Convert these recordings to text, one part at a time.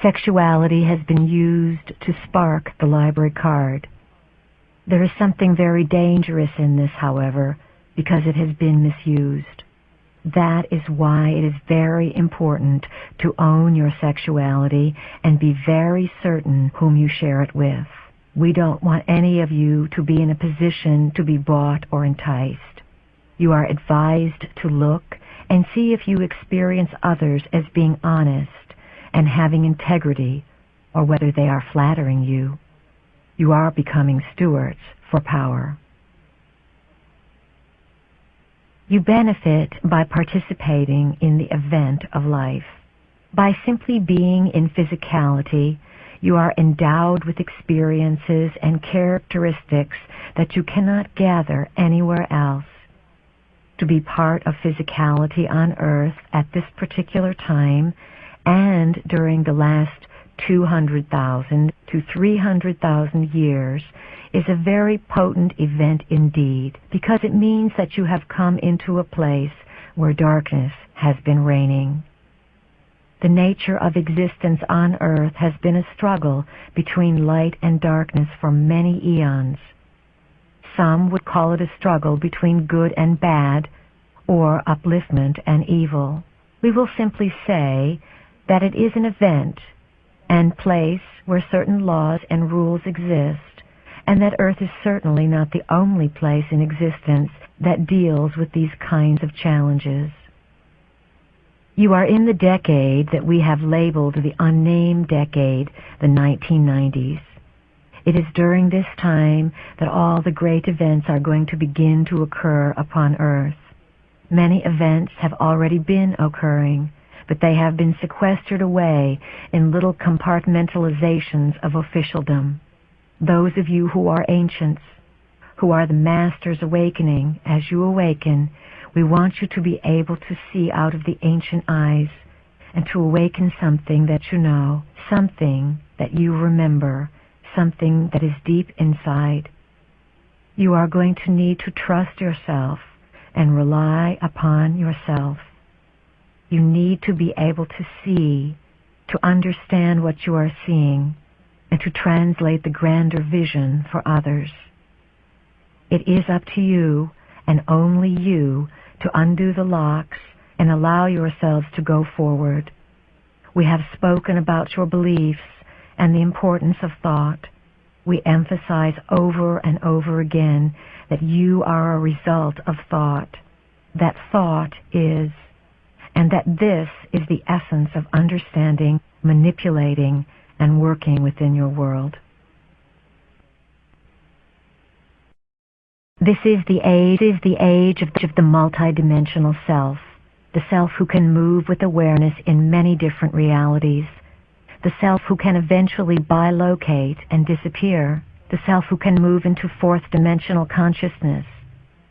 Sexuality has been used to spark the library card. There is something very dangerous in this, however, because it has been misused. That is why it is very important to own your sexuality and be very certain whom you share it with. We don't want any of you to be in a position to be bought or enticed. You are advised to look and see if you experience others as being honest and having integrity, or whether they are flattering you. You are becoming stewards for power. You benefit by participating in the event of life. By simply being in physicality, you are endowed with experiences and characteristics that you cannot gather anywhere else. To be part of physicality on Earth at this particular time and during the last 200,000 to 300,000 years is a very potent event indeed, because it means that you have come into a place where darkness has been reigning. The nature of existence on Earth has been a struggle between light and darkness for many eons. Some would call it a struggle between good and bad, or upliftment and evil. We will simply say that it is an event and place where certain laws and rules exist, and that Earth is certainly not the only place in existence that deals with these kinds of challenges. You are in the decade that we have labeled the unnamed decade, the 1990s. It is during this time that all the great events are going to begin to occur upon Earth. Many events have already been occurring, but they have been sequestered away in little compartmentalizations of officialdom. Those of you who are ancients, who are the masters awakening, as you awaken, we want you to be able to see out of the ancient eyes and to awaken something that you know, something that you remember, something that is deep inside. You are going to need to trust yourself and rely upon yourself. You need to be able to see, to understand what you are seeing, and to translate the grander vision for others. It is up to you, and only you, to undo the locks and allow yourselves to go forward. We have spoken about your beliefs and the importance of thought. We emphasize over and over again that you are a result of thought, that thought is, and that this is the essence of understanding, manipulating, and working within your world. This is the age of the multidimensional self, the self who can move with awareness in many different realities, the self who can eventually bilocate and disappear, the self who can move into fourth dimensional consciousness,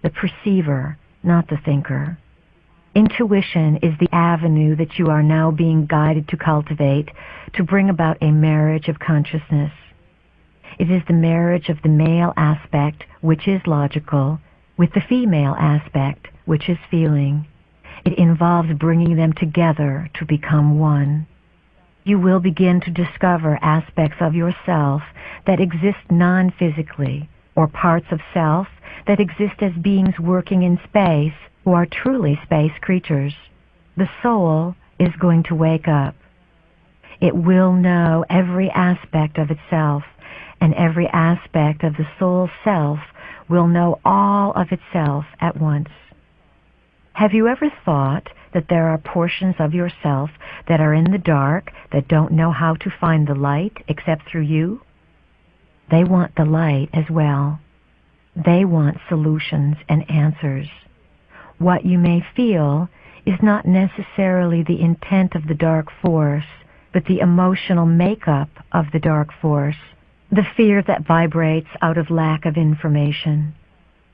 the perceiver, not the thinker. Intuition is the avenue that you are now being guided to cultivate to bring about a marriage of consciousness. It is the marriage of the male aspect, which is logical, with the female aspect, which is feeling. It involves bringing them together to become one. You will begin to discover aspects of yourself that exist non-physically, or parts of self that exist as beings working in space who are truly space creatures. The soul is going to wake up. It will know every aspect of itself, and every aspect of the soul's self will know all of itself at once. Have you ever thought that there are portions of yourself that are in the dark that don't know how to find the light except through you? They want the light as well. They want solutions and answers. What you may feel is not necessarily the intent of the dark force, but the emotional makeup of the dark force, the fear that vibrates out of lack of information.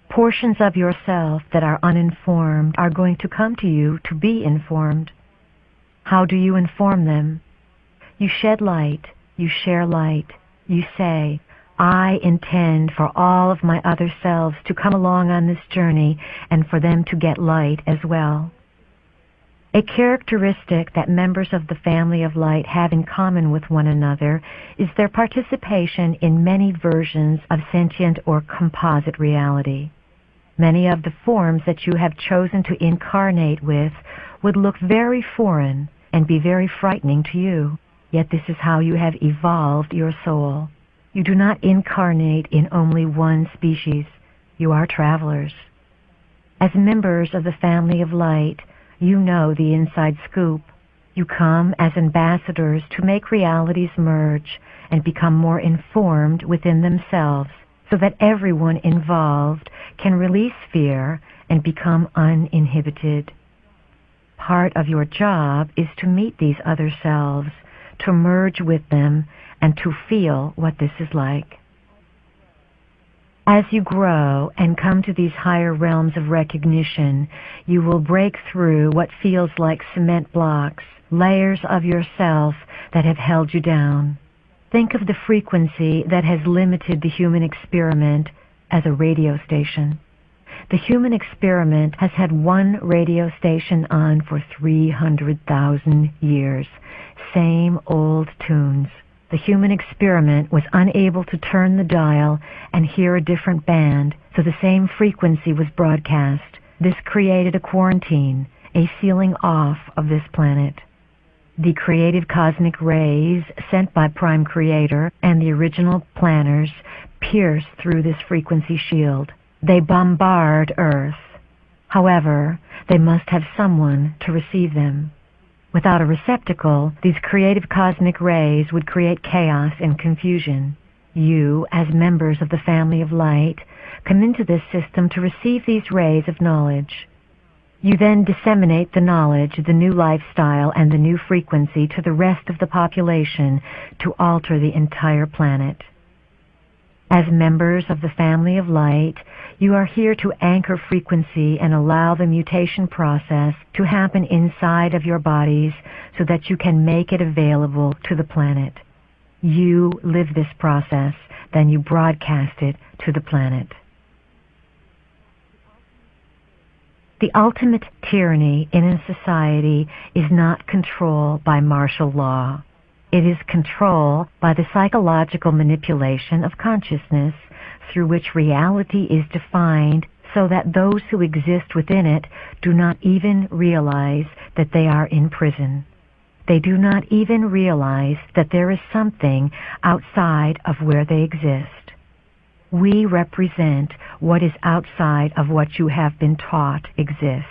Portions of yourself that are uninformed are going to come to you to be informed. How do you inform them? You shed light, you share light, you say, I intend for all of my other selves to come along on this journey and for them to get light as well. A characteristic that members of the family of light have in common with one another is their participation in many versions of sentient or composite reality. Many of the forms that you have chosen to incarnate with would look very foreign and be very frightening to you, yet this is how you have evolved your soul. You do not incarnate in only one species. You are travelers. As members of the family of light, you know the inside scoop. You come as ambassadors to make realities merge and become more informed within themselves so that everyone involved can release fear and become uninhibited. Part of your job is to meet these other selves, to merge with them, and to feel what this is like. As you grow and come to these higher realms of recognition, you will break through what feels like cement blocks, layers of yourself that have held you down. Think of the frequency that has limited the human experiment as a radio station. The human experiment has had one radio station on for 300,000 years. Same old tunes. The human experiment was unable to turn the dial and hear a different band, so the same frequency was broadcast. This created a quarantine, a sealing off of this planet. The creative cosmic rays sent by Prime Creator and the original planners pierce through this frequency shield. They bombard Earth. However, they must have someone to receive them. Without a receptacle, these creative cosmic rays would create chaos and confusion. You, as members of the family of light, come into this system to receive these rays of knowledge. You then disseminate the knowledge, the new lifestyle, and the new frequency to the rest of the population to alter the entire planet. As members of the family of light, you are here to anchor frequency and allow the mutation process to happen inside of your bodies so that you can make it available to the planet. You live this process, then you broadcast it to the planet. The ultimate tyranny in a society is not control by martial law. It is control by the psychological manipulation of consciousness through which reality is defined so that those who exist within it do not even realize that they are in prison. They do not even realize that there is something outside of where they exist. We represent what is outside of what you have been taught exists.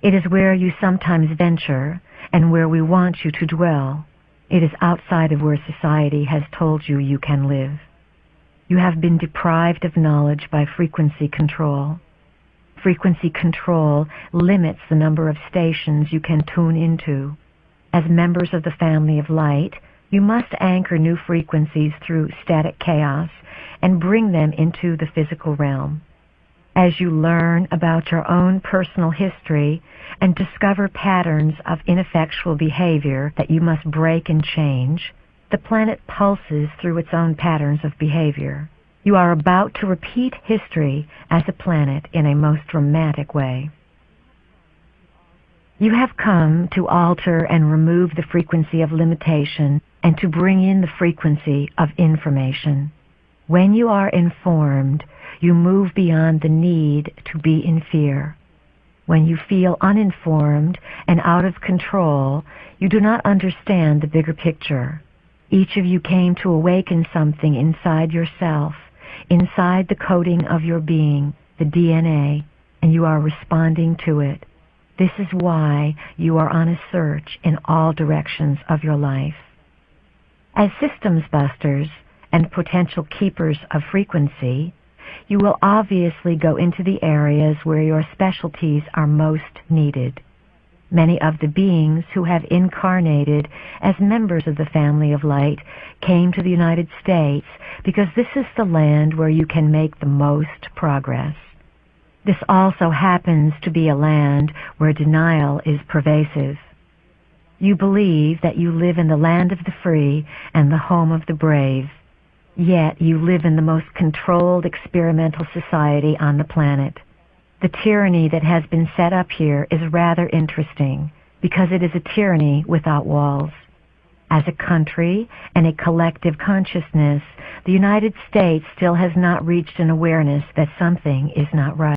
It is where you sometimes venture and where we want you to dwell. It is outside of where society has told you you can live. You have been deprived of knowledge by frequency control. Frequency control limits the number of stations you can tune into. As members of the family of light, you must anchor new frequencies through static chaos and bring them into the physical realm. As you learn about your own personal history and discover patterns of ineffectual behavior that you must break and change, the planet pulses through its own patterns of behavior. You are about to repeat history as a planet in a most dramatic way. You have come to alter and remove the frequency of limitation and to bring in the frequency of information. When you are informed, you move beyond the need to be in fear. When you feel uninformed and out of control, you do not understand the bigger picture. Each of you came to awaken something inside yourself, inside the coding of your being, the DNA, and you are responding to it. This is why you are on a search in all directions of your life. As systems busters and potential keepers of frequency, you will obviously go into the areas where your specialties are most needed. Many of the beings who have incarnated as members of the family of light came to the United States because this is the land where you can make the most progress. This also happens to be a land where denial is pervasive. You believe that you live in the land of the free and the home of the brave, yet you live in the most controlled experimental society on the planet. The tyranny that has been set up here is rather interesting because it is a tyranny without walls. As a country and a collective consciousness, the United States still has not reached an awareness that something is not right.